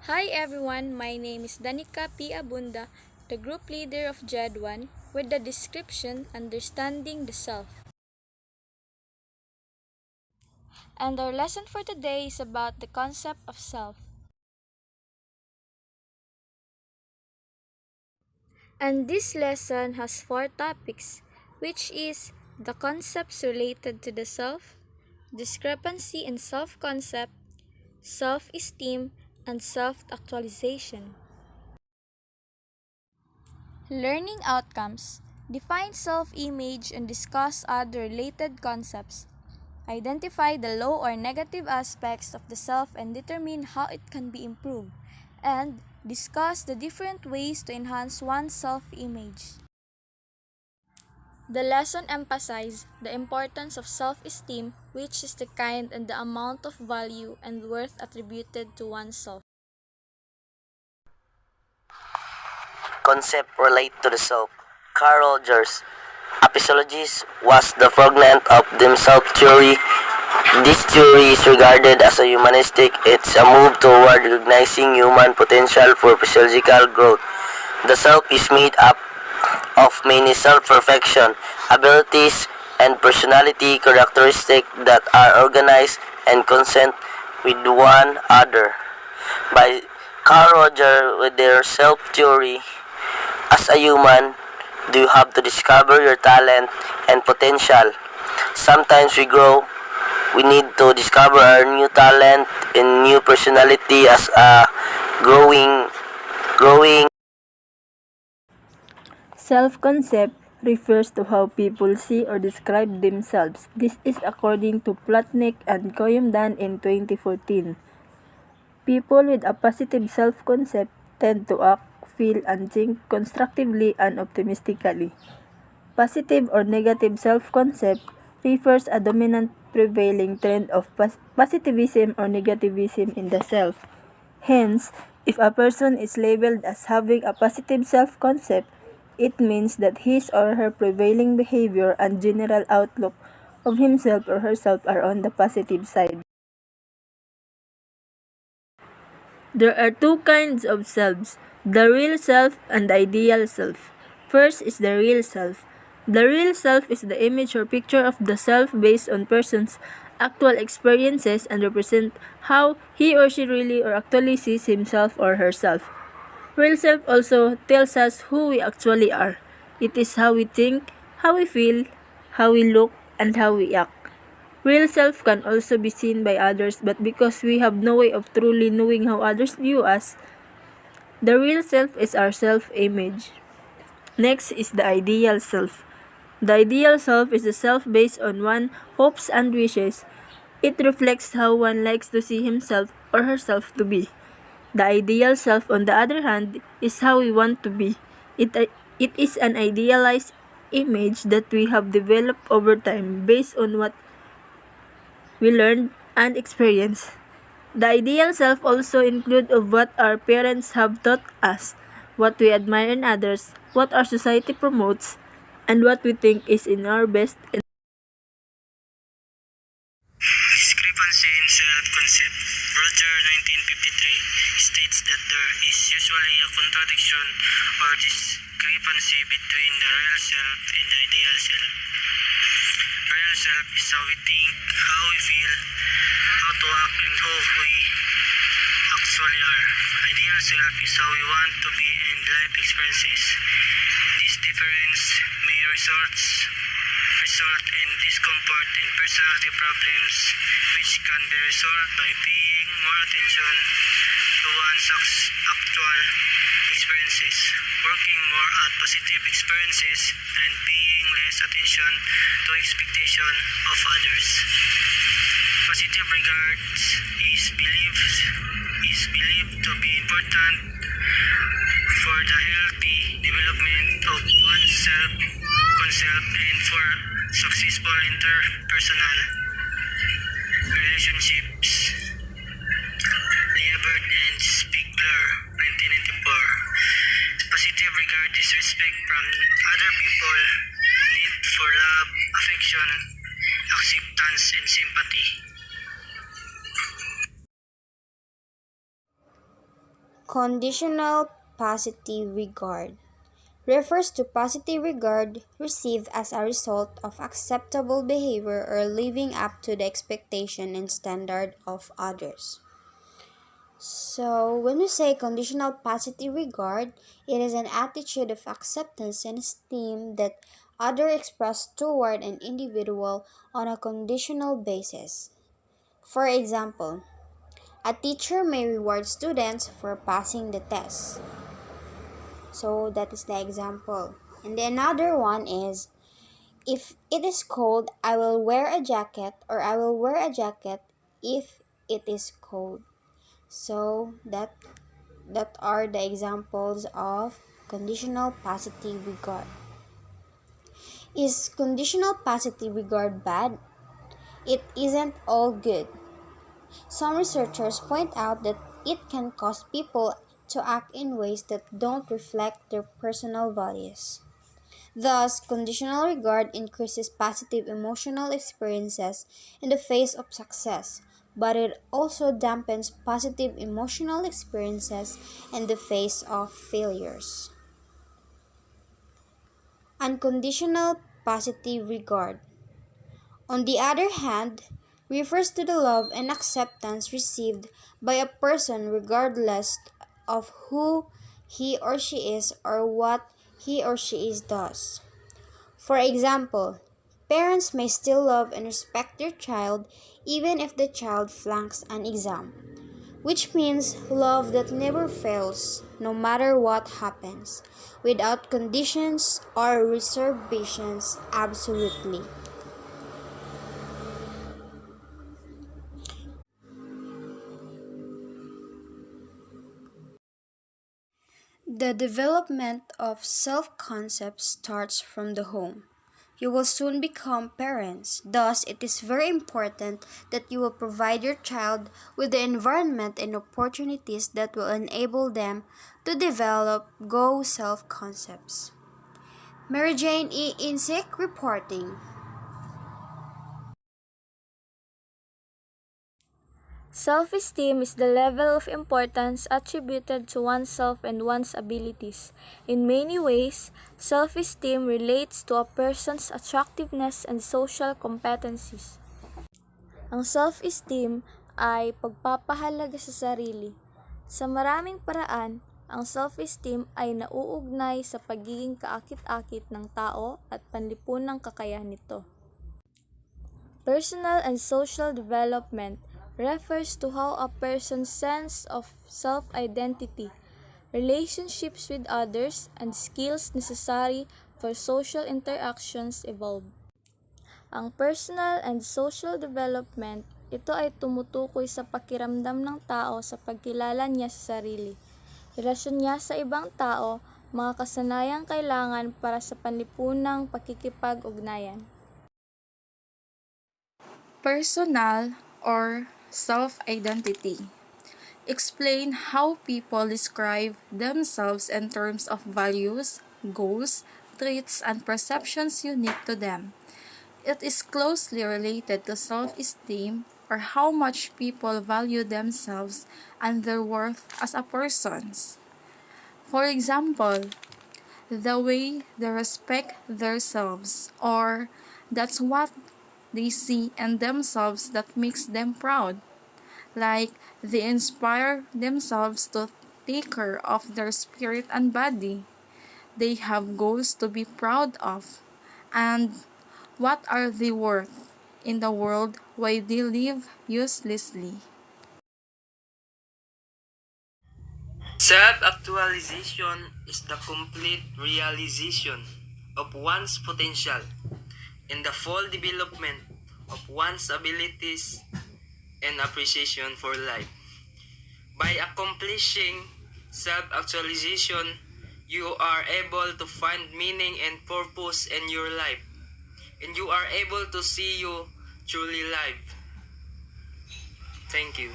Hi everyone, my name is Danica P. Abunda, the group leader of JED1, with the description Understanding the Self. And our lesson for today is about the concept of self. And this lesson has four topics, which is the concepts related to the self, discrepancy in self-concept, self-esteem, and self-actualization. Learning outcomes. Define self-image and discuss other related concepts. Identify the low or negative aspects of the self and determine how it can be improved. And discuss the different ways to enhance one's self-image. The lesson emphasized the importance of self-esteem, which is the kind and the amount of value and worth attributed to oneself. Concept relate to the self. Carl Rogers, apisology was the fragment of the self theory. This theory is regarded as a humanistic. It's a move toward recognizing human potential for physiological growth. The self is made up of many self-perfection, abilities, and personality characteristics that are organized and consent with one another. By Carl Rogers with their self-theory, as a human, do you have to discover your talent and potential? Sometimes we grow. We need to discover our new talent and new personality as a growing. Self-concept refers to how people see or describe themselves. This is according to Plotnik and Koyumdan in 2014. People with a positive self-concept tend to act, feel, and think constructively and optimistically. Positive or negative self-concept refers a dominant prevailing trend of positivism or negativism in the self. Hence, if a person is labeled as having a positive self-concept, it means that his or her prevailing behavior and general outlook of himself or herself are on the positive side. There are two kinds of selves, the real self and the ideal self. First is the real self. The real self is the image or picture of the self based on person's actual experiences and represent how he or she really or actually sees himself or herself. Real self also tells us who we actually are. It is how we think, how we feel, how we look, and how we act. Real self can also be seen by others, but because we have no way of truly knowing how others view us, the real self is our self-image. Next is the ideal self. The ideal self is the self based on one's hopes and wishes. It reflects how one likes to see himself or herself to be. The ideal self, on the other hand, is how we want to be. It is an idealized image that we have developed over time based on what we learned and experienced. The ideal self also includes of what our parents have taught us, what we admire in others, what our society promotes, and what we think is in our best interest. Discrepancy in self-concept. Roger 1953 states that there is usually a contradiction or discrepancy between the real self and the ideal self. Real self is how we think, how we feel, how to act, and who we actually are. Ideal self is how we want to be in life experiences. This difference may result in discomfort and personality problems, which can be resolved by paying more attention to one's actual experiences, working more at positive experiences, and paying less attention to expectation of others. Positive regards is believed to be important for the healthy development of one's self-concept and for successful interpersonal relationships. Liebert and Spiegler, 1994. Positive regard is respect from other people, need for love, affection, acceptance, and sympathy. Conditional positive regard refers to positive regard received as a result of acceptable behavior or living up to the expectation and standard of others. So, when we say conditional positive regard, it is an attitude of acceptance and esteem that others express toward an individual on a conditional basis. For example, a teacher may reward students for passing the test. So, that is the example. And the another one is, if it is cold, I will wear a jacket, or I will wear a jacket if it is cold. So, that are the examples of conditional positive regard. Is conditional positive regard bad? It isn't all good. Some researchers point out that it can cause people to act in ways that don't reflect their personal values. Thus, conditional regard increases positive emotional experiences in the face of success, but it also dampens positive emotional experiences in the face of failures. Unconditional positive regard, on the other hand, refers to the love and acceptance received by a person regardless of who he or she is or what he or she is does. For example, parents may still love and respect their child even if the child flunks an exam, which means love that never fails, no matter what happens, without conditions or reservations, absolutely. The development of self concept starts from the home. You will soon become parents. Thus, it is very important that you will provide your child with the environment and opportunities that will enable them to develop go self concepts. Mary Jane E. Insick reporting. Self-esteem is the level of importance attributed to oneself and one's abilities. In many ways, self-esteem relates to a person's attractiveness and social competencies. Ang self-esteem ay pagpapahalaga sa sarili. Sa maraming paraan, ang self-esteem ay nauugnay sa pagiging kaakit-akit ng tao at panlipunang kakayahan nito. Personal and social development refers to how a person's sense of self-identity, relationships with others, and skills necessary for social interactions evolve. Ang personal and social development, ito ay tumutukoy sa pakiramdam ng tao sa pagkilala niya sa sarili, relasyon niya sa ibang tao, mga kasanayang kailangan para sa panlipunang pakikipag-ugnayan. Personal or self-identity. Explain how people describe themselves in terms of values, goals, traits, and perceptions unique to them. It is closely related to self-esteem or how much people value themselves and their worth as a persons. For example, the way they respect themselves, or that's what they see in themselves that makes them proud. Like they inspire themselves to take care of their spirit and body. They have goals to be proud of. And what are they worth in the world why they live uselessly? Self-actualization is the complete realization of one's potential and the full development of one's abilities and appreciation for life. By accomplishing self-actualization, you are able to find meaning and purpose in your life, and you are able to see you truly live. Thank you.